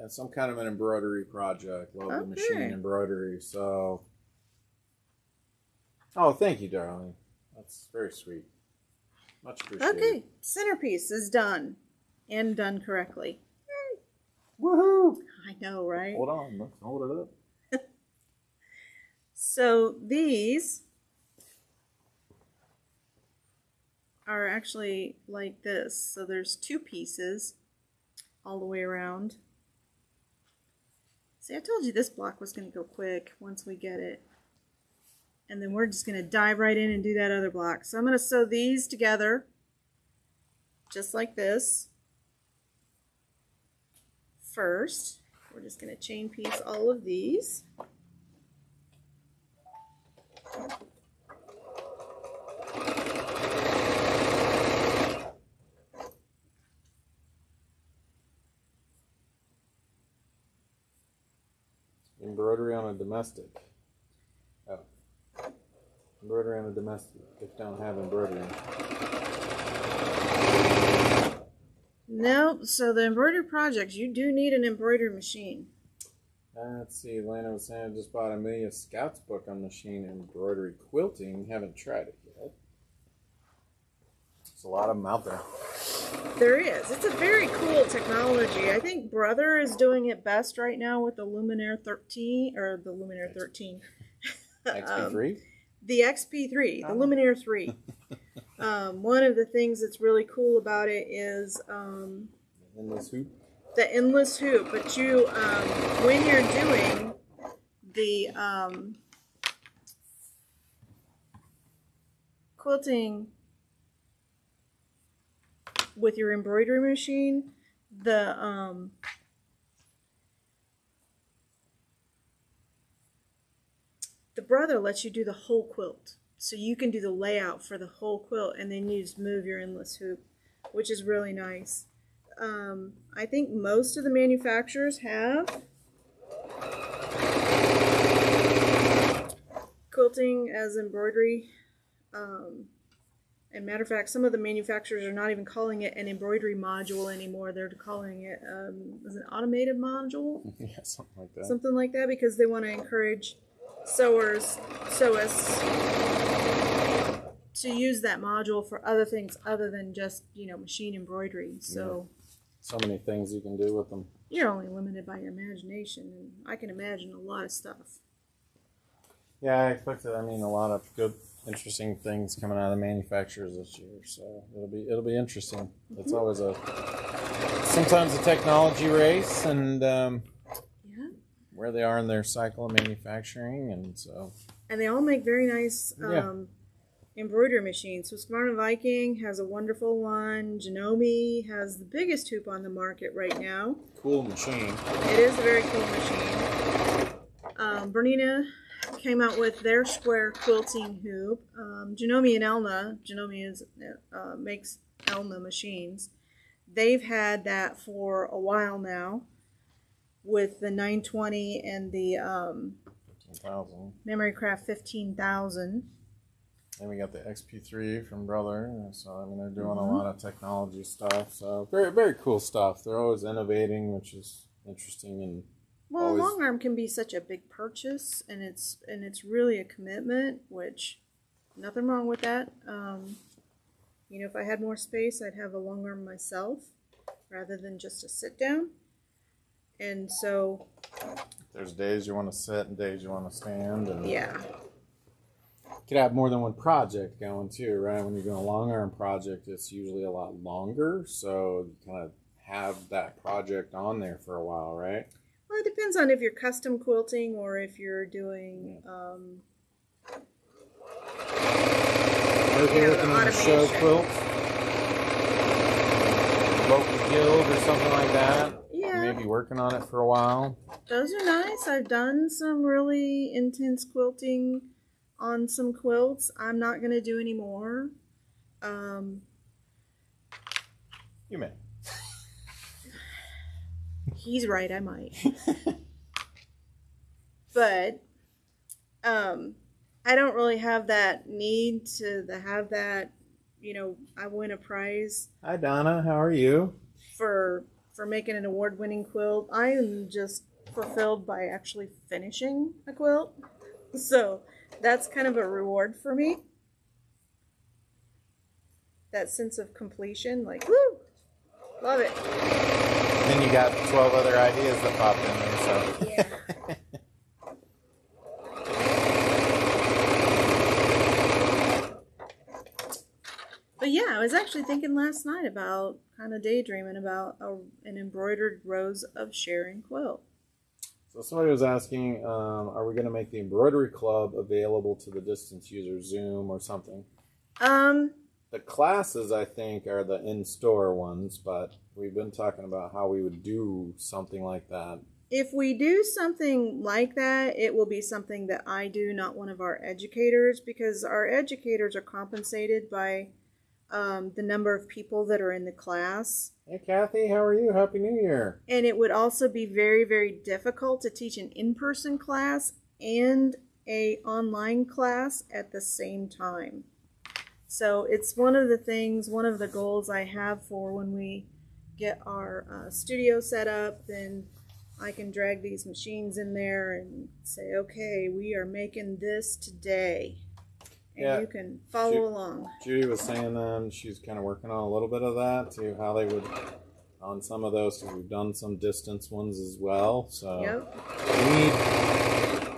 some kind of an embroidery project. Love the machine embroidery. So, oh, thank you, darling. That's very sweet. Much appreciated. Okay, centerpiece is done. And done correctly. Yay. Woohoo! I know, right? Hold on. Let's hold it up. So these are actually like this. So there's two pieces all the way around. See, I told you this block was going to go quick once we get it. And then we're just going to dive right in and do that other block. So I'm going to sew these together just like this. First, we're just going to chain piece all of these. Embroidery on a domestic. Oh. Embroidery on a domestic. If don't have embroidery. No, so the embroidery projects, you do need an embroidery machine. Let's see, Elena was saying I just bought Amelia Scott's book on machine embroidery quilting. Haven't tried it yet. There's a lot of them out there. There is. It's a very cool technology. I think Brother is doing it best right now with the Luminaire 13, or the Luminaire 13. XP3? The XP3, the Luminaire 3. One of the things that's really cool about it is Endless hoop. the endless hoop. But you, when you're doing the quilting with your embroidery machine, the Brother lets you do the whole quilt. So you can do the layout for the whole quilt and then you just move your endless hoop, which is really nice. I think most of the manufacturers have quilting as embroidery. And matter of fact, some of the manufacturers are not even calling it an embroidery module anymore. They're calling it is it an automated module? Yeah, something like that. Something like that, because they want to encourage sewists to use that module for other things other than just, machine embroidery. So so many things you can do with them. you're only limited by your imagination, and I can imagine a lot of stuff. Yeah, I expected. I mean, a lot of good, interesting things coming out of the manufacturers this year. So it'll be interesting. It's always sometimes a technology race, and where they are in their cycle of manufacturing, and they all make very nice embroidery machines. So Smart and Viking has a wonderful one. Janome has the biggest hoop on the market right now. Cool machine. It is a very cool machine. Bernina came out with their square quilting hoop. Janome and Elna, makes Elna machines. They've had that for a while now with the 920 and the 15,000. Memory Craft 15,000. And we got the XP3 from Brother. So, I mean, they're doing a lot of technology stuff. So, very, very cool stuff. They're always innovating, which is interesting. And well, a long arm can be such a big purchase, and it's really a commitment, which nothing wrong with that. If I had more space, I'd have a long arm myself rather than just a sit down. And so there's days you want to sit and days you want to stand. And yeah. You could have more than one project going too, right? When you're doing a long arm project, it's usually a lot longer. So you kind of have that project on there for a while, right? Well, it depends on if you're custom quilting or if you're doing or if you're looking at a show quilt, local guild or something like that. Yeah. Maybe working on it for a while. Those are nice. I've done some really intense quilting on some quilts. I'm not going to do any more. You may. He's right, I might. But I don't really have that need to have that, I win a prize. Hi Donna, how are you? For making an award-winning quilt. I am just fulfilled by actually finishing a quilt. So that's kind of a reward for me. That sense of completion, like, woo! Love it. Then you got 12 other ideas that popped in there, so. Yeah. But yeah, I was actually thinking last night about kind of daydreaming about an embroidered rose of sharing quilt. So somebody was asking, are we going to make the embroidery club available to the distance user, Zoom or something? The classes, I think, are the in-store ones, but we've been talking about how we would do something like that. If we do something like that, it will be something that I do, not one of our educators, because our educators are compensated by the number of people that are in the class. Hey Kathy, how are you? Happy New Year. And it would also be very, very difficult to teach an in-person class and an online class at the same time. So it's one of the goals I have for when we get our studio set up, then I can drag these machines in there and say, okay, we are making this today. And you can follow along. Judy was saying she's kind of working on a little bit of that, too, how they would, on some of those, because we've done some distance ones as well. So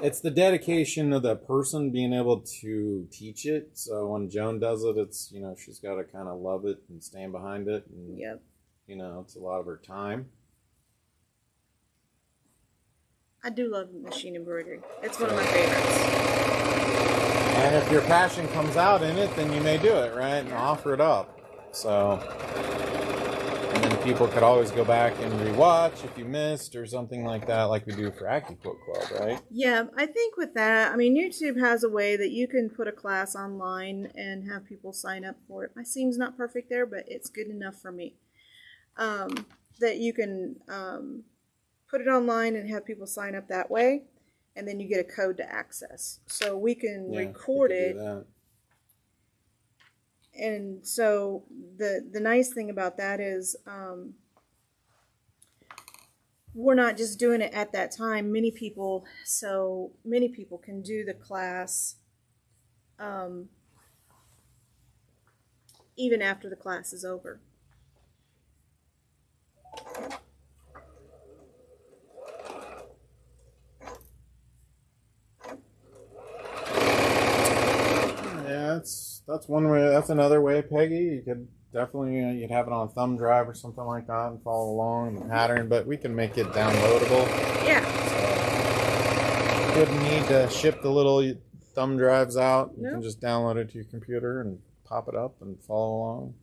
it's the dedication of the person being able to teach it. So when Joan does it, it's, she's got to kind of love it and stand behind it. And, it's a lot of her time. I do love machine embroidery. It's one of my favorites. And if your passion comes out in it, then you may do it, right? And offer it up. So And then people could always go back and rewatch if you missed or something like that, like we do for AccuQuilt Club, right? Yeah, I think with that, I mean, YouTube has a way that you can put a class online and have people sign up for it. My seam's not perfect there, but it's good enough for me. That you can put it online and have people sign up that way, and then you get a code to access. So we can record it. And so the nice thing about that is we're not just doing it at that time. Many people can do the class even after the class is over. Yeah, that's one way. That's another way, Peggy. You could definitely you'd have it on a thumb drive or something like that and follow along in the pattern. But we can make it downloadable. Yeah. So wouldn't need to ship the little thumb drives out. You No. can just download it to your computer and pop it up and follow along.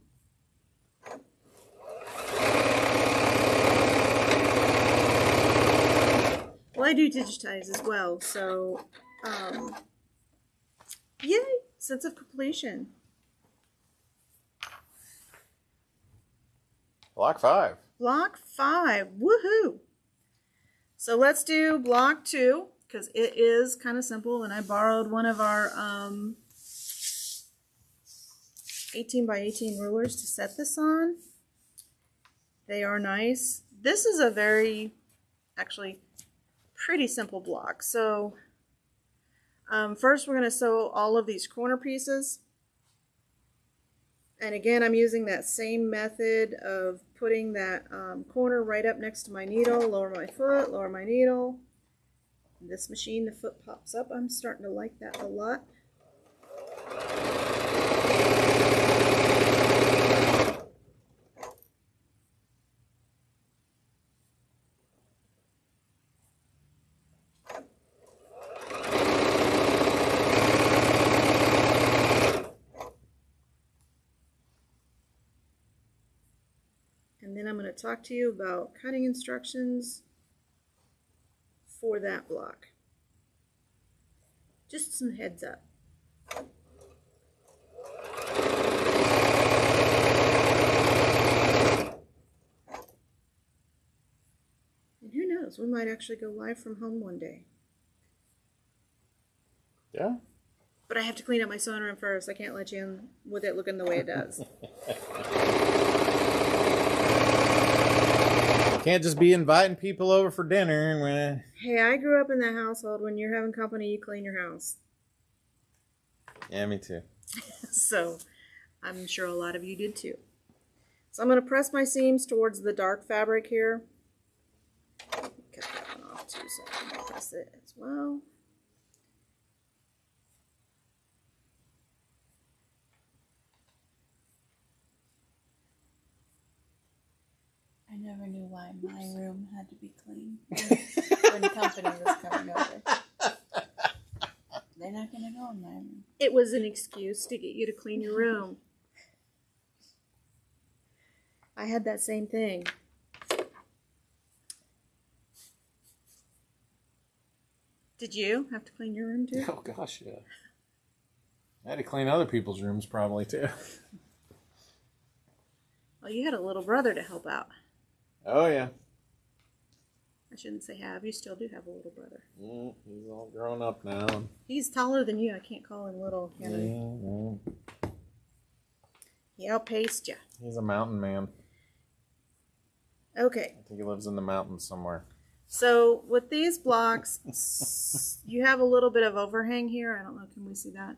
Well, I do digitize as well, so yay! Sense of completion. Block 5. Block 5. Woohoo! So let's do block 2 because it is kind of simple, and I borrowed one of our 18 by 18 rulers to set this on. They are nice. This is a very, actually, pretty simple block. So first we're going to sew all of these corner pieces. And again, I'm using that same method of putting that corner right up next to my needle, lower my foot, lower my needle. This machine, the foot pops up. I'm starting to like that a lot. And then I'm going to talk to you about cutting instructions for that block. Just some heads up. And who knows, we might actually go live from home one day. Yeah. But I have to clean up my sewing room first. I can't let you in with it looking the way it does. Can't just be inviting people over for dinner and when. Hey, I grew up in that household. When you're having company, you clean your house. Yeah, me too. So I'm sure a lot of you did too. So I'm going to press my seams towards the dark fabric here. Cut that one off too, so I can press it as well. I never knew why my room had to be clean when the company was coming over. They're not going to go in my room. It was an excuse to get you to clean your room. I had that same thing. Did you have to clean your room too? Oh gosh, yeah. I had to clean other people's rooms probably too. Well, you had a little brother to help out. Oh yeah. I shouldn't say have. You still do have a little brother. He's all grown up now. He's taller than you. I can't call him little. Can I? He outpaced you. He's a mountain man. Okay. I think he lives in the mountains somewhere. So with these blocks, you have a little bit of overhang here. I don't know. Can we see that?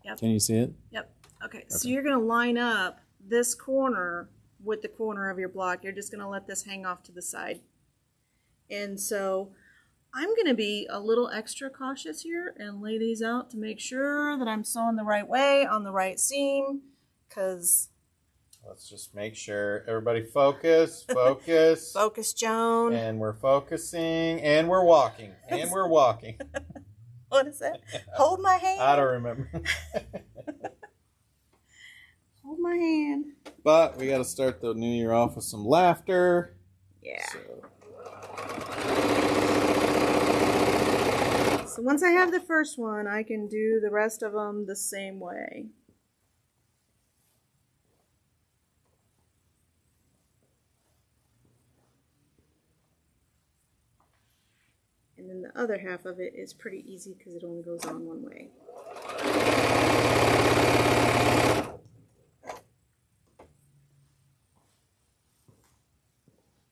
Yep. Can you see it? Yep. Okay. So you're going to line up this corner with the corner of your block. You're just going to let this hang off to the side. And so I'm going to be a little extra cautious here and lay these out to make sure that I'm sewing the right way on the right seam, because let's just make sure everybody focus. Focus, Joan. And we're focusing and we're walking and we're walking. What is that? Hold my hand. I don't remember. Hold my hand. But we got to start the new year off with some laughter. Yeah. So. So once I have the first one, I can do the rest of them the same way. And then the other half of it is pretty easy because it only goes on one way.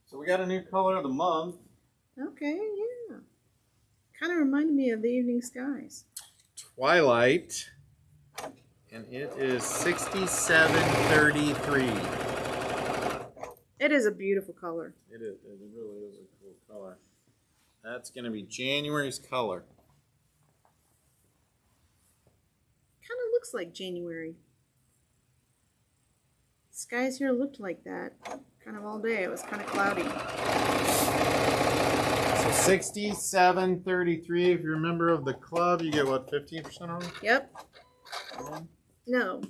So we got a new color of the month. Okay, yeah. Kind of reminded me of the evening skies. Twilight. And it is 6733. It is a beautiful color. It is. It really is a cool color. That's going to be January's color. Kind of looks like January. Skies here looked like that kind of all day. It was kind of cloudy. So 6733. If you're a member of the club, you get what, 15% off? Yep. No.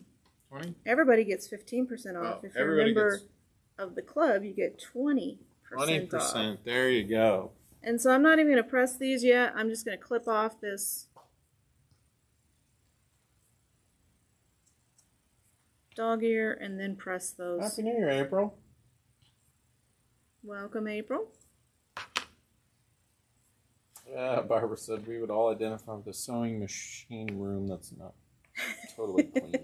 20? Everybody gets 15% off. Oh, if you're a everybody member gets of the club, you get 20% 20%. off. There you go. And so I'm not even going to press these yet. I'm just going to clip off this dog ear and then press those. Happy New Year, April. Welcome, April. Yeah, Barbara said we would all identify with the sewing machine room that's not totally clean.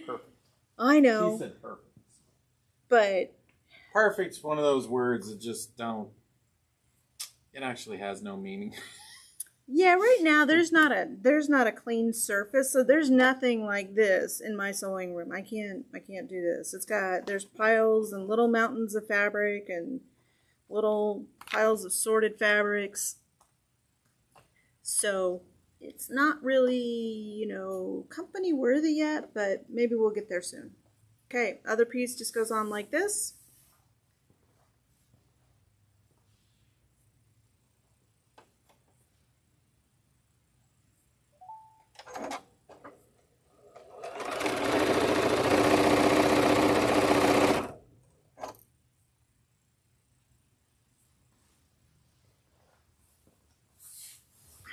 Perfect. I know. She said perfect. But Perfect's one of those words that just don't. It actually has no meaning. yeah, right now there's not a clean surface, so there's nothing like this in my sewing room. I can't do this. There's piles and little mountains of fabric and little piles of sorted fabrics. So it's not really, company worthy yet, but maybe we'll get there soon. Okay, other piece just goes on like this.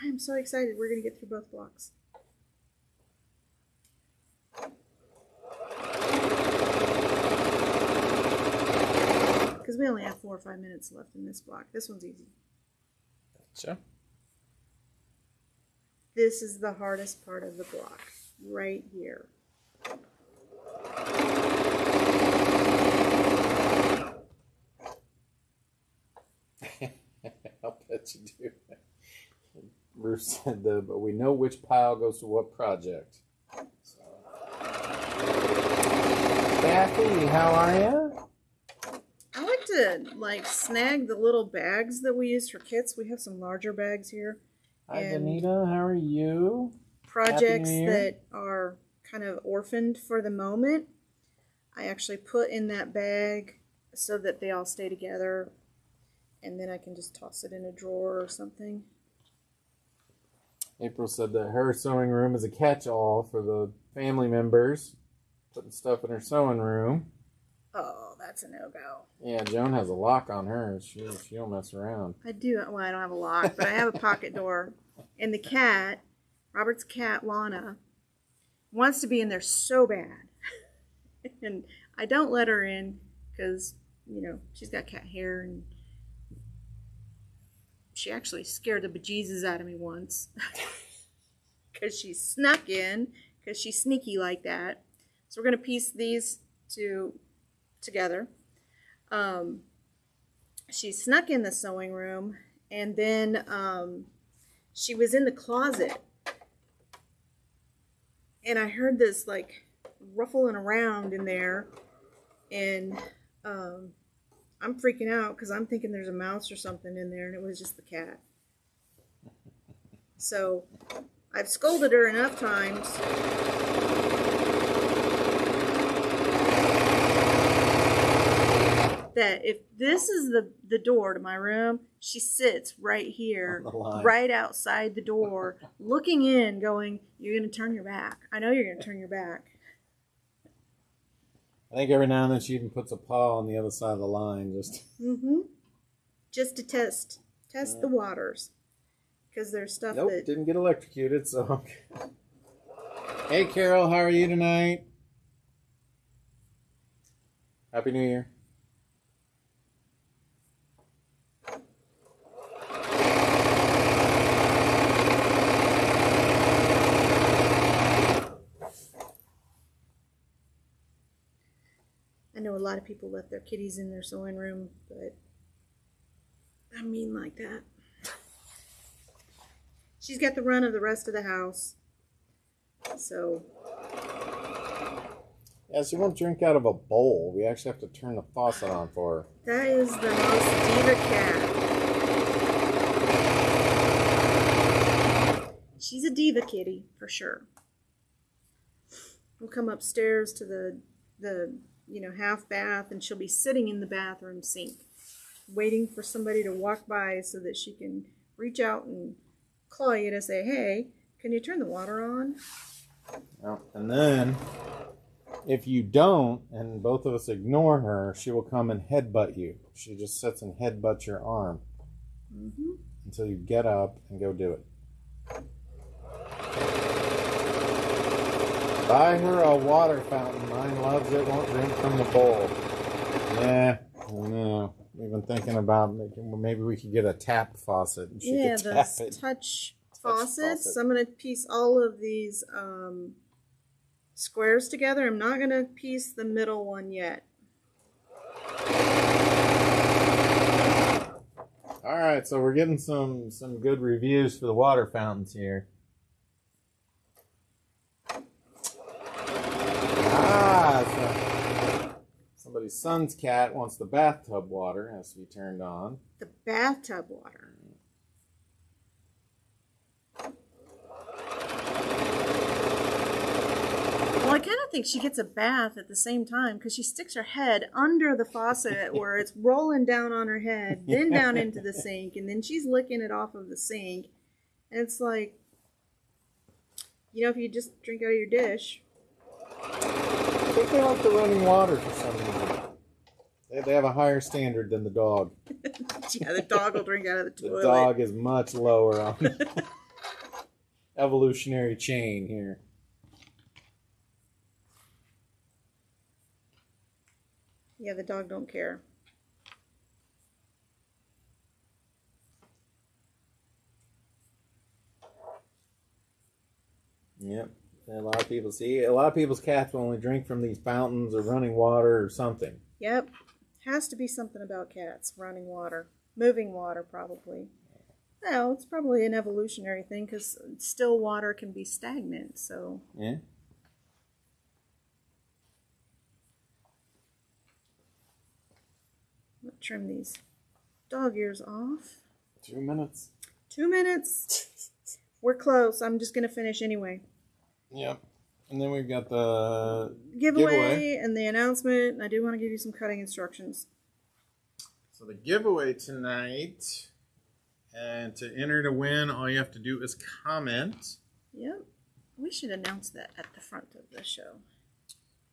I'm so excited. We're going to get through both blocks. Because we only have 4 or 5 minutes left in this block. This one's easy. Gotcha. This is the hardest part of the block. Right here. I'll bet you do. Bruce said that, but we know which pile goes to what project. So. Kathy, how are you? I like to snag the little bags that we use for kits. We have some larger bags here. Hi, And Danita. How are you? projects Happy New Year. that are kind of orphaned for the moment, I actually put in that bag so that they all stay together, and then I can just toss it in a drawer or something. April said that her sewing room is a catch-all for the family members, putting stuff in her sewing room. Oh, that's a no-go. Yeah, Joan has a lock on hers. She don't mess around. I do. Well, I don't have a lock, but I have a pocket door. And the cat, Robert's cat, Lana, wants to be in there so bad. And I don't let her in because, she's got cat hair, and she actually scared the bejesus out of me once. Because she snuck in, because she's sneaky like that. So we're going to piece these together. She snuck in the sewing room, and then she was in the closet, and I heard this ruffling around in there, and I'm freaking out because I'm thinking there's a mouse or something in there, and it was just the cat. So I've scolded her enough times that if this is the door to my room, she sits right here, right outside the door, looking in, going, "You're going to turn your back. I know you're going to turn your back." I think every now and then she even puts a paw on the other side of the line just. Just to test the waters, because there's stuff Nope, that didn't get electrocuted. So, hey Carol, how are you tonight? Happy New Year. I know a lot of people left their kitties in their sewing room, but I mean like that. She's got the run of the rest of the house. So. Yeah, she won't drink out of a bowl. We actually have to turn the faucet on for her. That is the most diva cat. She's a diva kitty, for sure. We'll come upstairs to the half bath, and she'll be sitting in the bathroom sink, waiting for somebody to walk by so that she can reach out and claw you to say, hey, can you turn the water on? Well, and then, if you don't, and both of us ignore her, she will come and headbutt you. She just sits and headbutts your arm until you get up and go do it. Buy her a water fountain. Mine loves it, won't drink from the bowl. Yeah, I know. We've been thinking about maybe we could get a tap faucet. And she could tap those it. touch faucets. I'm going to piece all of these squares together. I'm not going to piece the middle one yet. All right, so we're getting some good reviews for the water fountains here. So somebody's son's cat wants the bathtub water, has to be turned on. The bathtub water. Well, I kind of think she gets a bath at the same time because she sticks her head under the faucet where it's rolling down on her head, then down into the sink, and then she's licking it off of the sink. And it's like, if you just drink out of your dish. I think they like the running water for some reason. They have a higher standard than the dog. Yeah, the dog will drink out of the toilet. The dog is much lower on the evolutionary chain here. Yeah, the dog don't care. Yep. And a lot of people's cats will only drink from these fountains or running water or something. Yep. Has to be something about cats. Running water. Moving water, probably. Well, it's probably an evolutionary thing because still water can be stagnant, so. Yeah. I'll trim these dog ears off. 2 minutes. 2 minutes. We're close. I'm just going to finish anyway. Yep. And then we've got the giveaway and the announcement. I do want to give you some cutting instructions. So the giveaway tonight, and to enter to win, all you have to do is comment. Yep. We should announce that at the front of the show.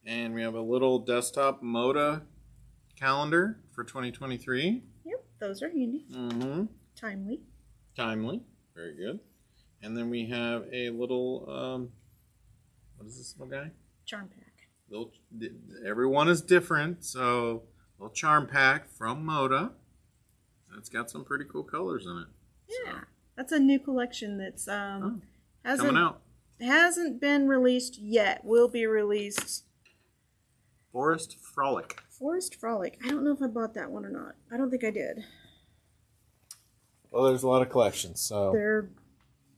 And we have a little desktop Moda calendar for 2023. Yep, those are handy. Timely. Very good. And then we have a little, what is this little guy? Charm pack. Everyone is different, so a little charm pack from Moda. It's got some pretty cool colors in it. Yeah, so. That's a new collection that's coming out. Hasn't been released yet. Will be released. Forest Frolic. I don't know if I bought that one or not. I don't think I did. Well, there's a lot of collections, so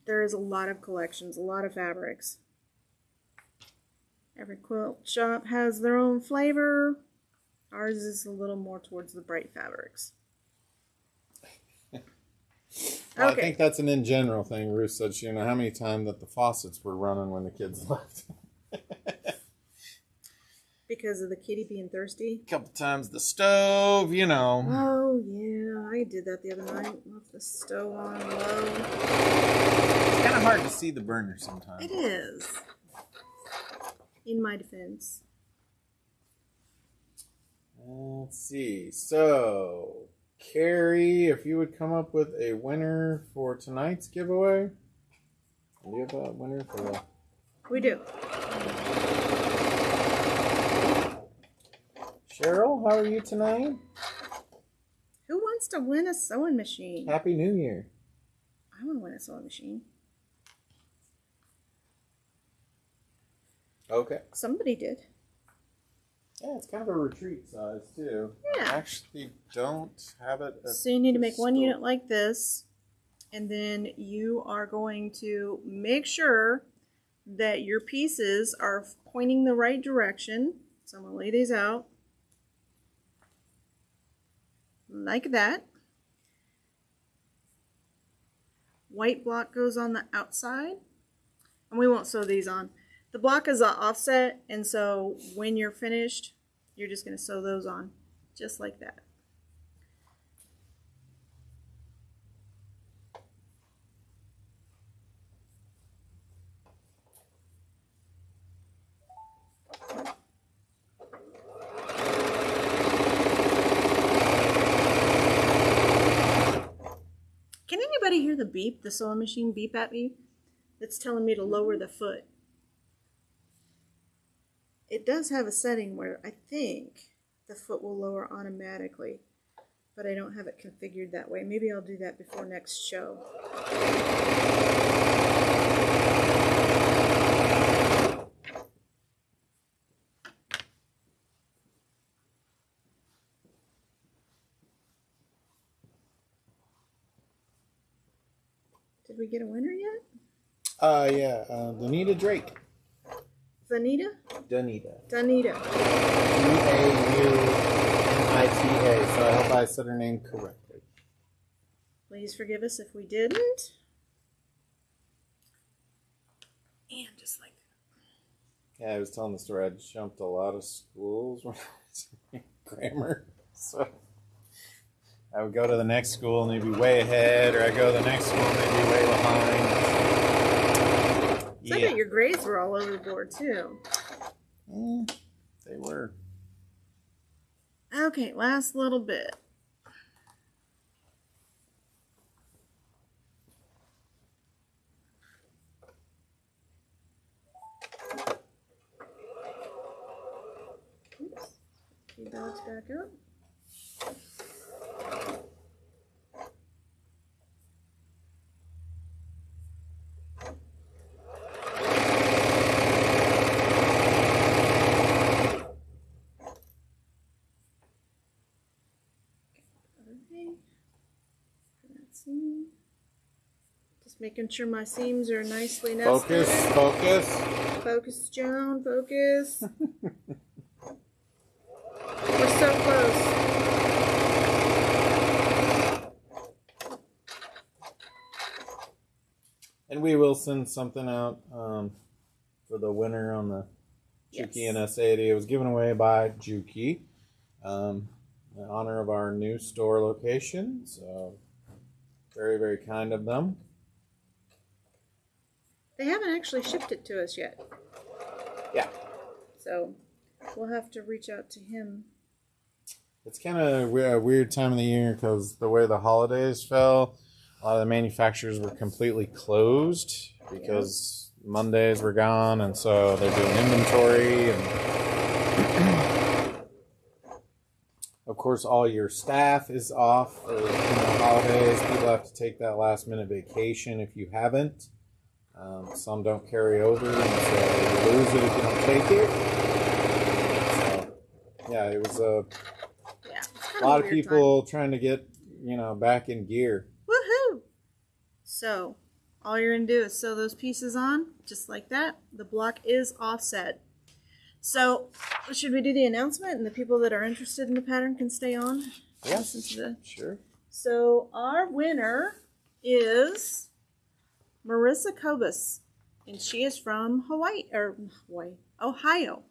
there is a lot of collections, a lot of fabrics. Every quilt shop has their own flavor. Ours is a little more towards the bright fabrics. Well, okay. I think that's an in general thing. Ruth said she didn't know how many times that the faucets were running when the kids left. Because of the kitty being thirsty? A couple times the stove, Oh, yeah. I did that the other night. Left the stove on low. It's kind of hard to see the burner sometimes. It is. In my defense. Let's see. So, Carrie, if you would come up with a winner for tonight's giveaway. Do you have a winner for the... We do. Cheryl, how are you tonight? Who wants to win a sewing machine? Happy New Year. I want to win a sewing machine. Okay. Somebody did. Yeah, it's kind of a retreat size, too. Yeah. I actually don't have it at So you need to the make one store. unit like this, and then you are going to make sure that your pieces are pointing the right direction. So I'm going to lay these out like that. White block goes on the outside, and we won't sew these on. The block is offset, and so when you're finished, you're just going to sew those on, just like that. Can anybody hear the beep, the sewing machine beep at me? It's telling me to lower the foot. It does have a setting where I think the foot will lower automatically, but I don't have it configured that way. Maybe I'll do that before next show. Did we get a winner yet? Yeah, Danita Drake. Vanita? Danita. Danita. Danita, so I hope I said her name correctly. Please forgive us if we didn't. And just like that. Yeah, I was telling the story. I jumped a lot of schools when I was in grammar. So I would go to the next school and they'd be way ahead, or I'd go to the next school and they'd be way behind. So I bet your grades were all over the board too. They were. Okay, last little bit. Oops. Few dots back up. Just making sure my seams are nicely nested. Focus. Focus, Joan, focus. We're so close. And we will send something out for the winner on the Juki Yes. and S80. It was given away by Juki in honor of our new store location. So very, very kind of them. They haven't actually shipped it to us yet. Yeah. So we'll have to reach out to him. It's kind of a weird time of the year because the way the holidays fell, a lot of the manufacturers were completely closed because Mondays were gone, and so they're doing inventory. And of course, all your staff is off for holidays. People have to take that last minute vacation if you haven't. Some don't carry over, and so you lose it if you don't take it. So, yeah, it was a lot of people trying to get, back in gear. Woohoo! So, all you're going to do is sew those pieces on, just like that. The block is offset. So, should we do the announcement and the people that are interested in the pattern can stay on? Yeah, sure. So, our winner is Marissa Kobus, and she is from Ohio. Ohio.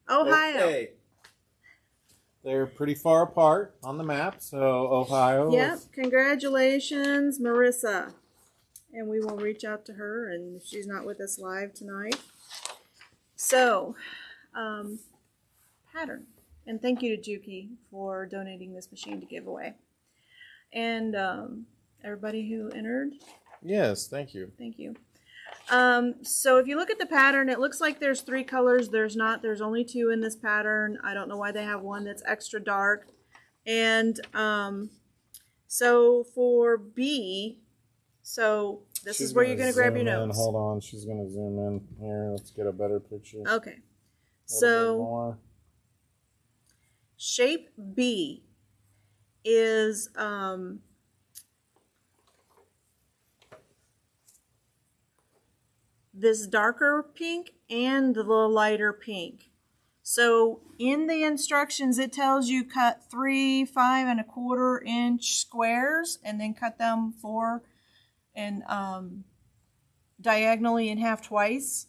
Okay. They're pretty far apart on the map, so Ohio. Yep, congratulations, Marissa. And we will reach out to her, and she's not with us live tonight. So, pattern. And thank you to Juki for donating this machine to give away. And everybody who entered, Yes, thank you. thank you. So if you look at the pattern, it looks like there's 3 colors. There's not. There's only 2 in this pattern. I don't know why they have one that's extra dark. And so for B, so this is where you're going to grab your notes. Hold on, she's going to zoom in here. Let's get a better picture. Okay. So shape B is this darker pink and the lighter pink. So in the instructions, it tells you cut 3 5¼ inch squares and then cut them 4 and diagonally in half twice.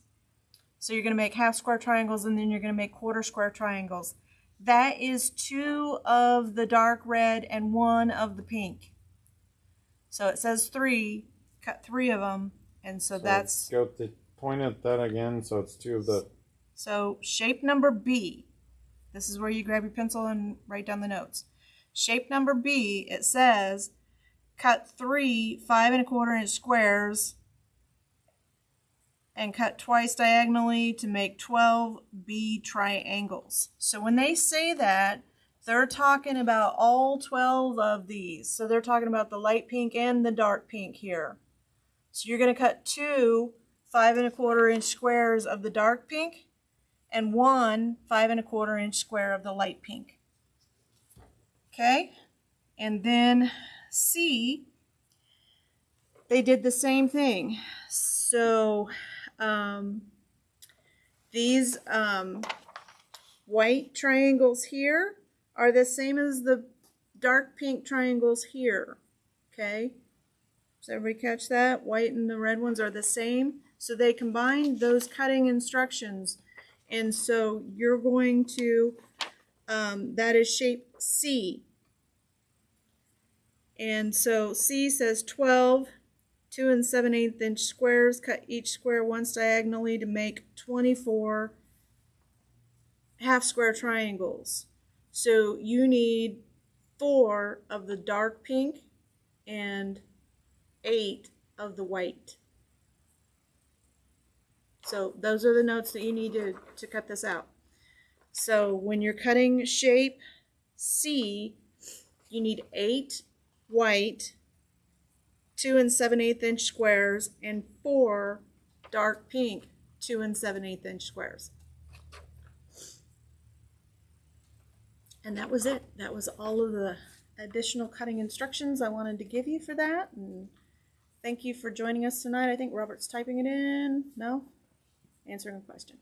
So you're going to make half square triangles and then you're going to make quarter square triangles. That is 2 of the dark red and 1 of the pink. So it says 3, cut 3 of them, and so that's... Go to point at that again, so it's 2 of the... So shape number B, this is where you grab your pencil and write down the notes. Shape number B, it says cut 3 5¼ inch squares and cut twice diagonally to make 12 B triangles. So when they say that, they're talking about all 12 of these. So they're talking about the light pink and the dark pink here. So you're going to cut 2 5¼ inch squares of the dark pink and 1 5¼ inch square of the light pink. Okay? And then C, they did the same thing. So these white triangles here are the same as the dark pink triangles here. Okay? Does everybody catch that? White and the red ones are the same. So they combined those cutting instructions. And so you're going to, that is shape C. And so C says 12 2 7/8 inch squares. Cut each square once diagonally to make 24 half square triangles. So you need 4 of the dark pink and 8 of the white. So those are the notes that you need to cut this out. So when you're cutting shape C, you need 8 white, 2 7/8 inch squares, and 4 dark pink 2 7/8 inch squares. And that was it. That was all of the additional cutting instructions I wanted to give you for that. And thank you for joining us tonight. I think Robert's typing it in. No? Answering a question.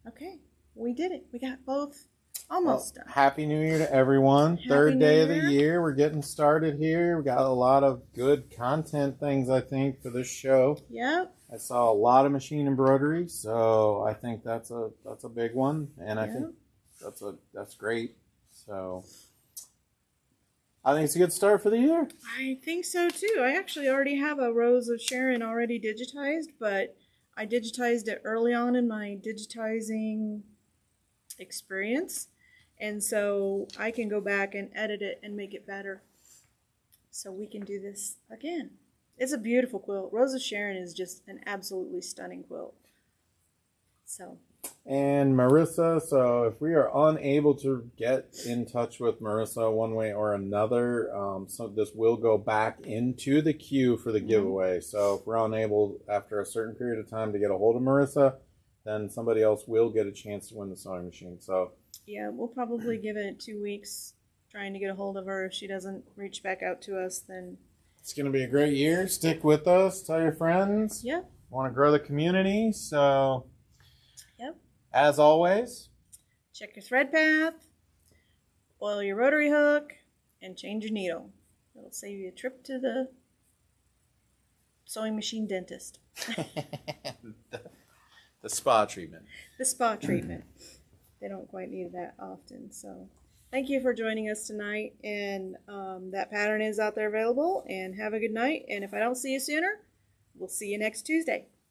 Okay, we did it. We got both almost done. Happy New Year to everyone. Happy Third New day of the Year. year. We're getting started here. We got a lot of good content things, I think, for this show. Yep. I saw a lot of machine embroidery, so I think that's a big one, and I think that's great. So I think it's a good start for the year. I think so too. I actually already have a Rose of Sharon already digitized, but I digitized it early on in my digitizing experience, and so I can go back and edit it and make it better. So we can do this again. It's a beautiful quilt. Rose of Sharon is just an absolutely stunning quilt. So. And Marissa, so if we are unable to get in touch with Marissa one way or another, so this will go back into the queue for the giveaway. So if we're unable after a certain period of time to get a hold of Marissa, then somebody else will get a chance to win the sewing machine. So Yeah, we'll probably give it 2 weeks trying to get a hold of her. If she doesn't reach back out to us, then... It's going to be a great year. Stick with us. Tell your friends. Yep. Want to grow the community. So, Yep. As always, Check your thread path, oil your rotary hook, and change your needle. It'll save you a trip to the sewing machine dentist. the spa treatment. The spa treatment. They don't quite need that often. So thank you for joining us tonight. And that pattern is out there available. And have a good night. And if I don't see you sooner, we'll see you next Tuesday.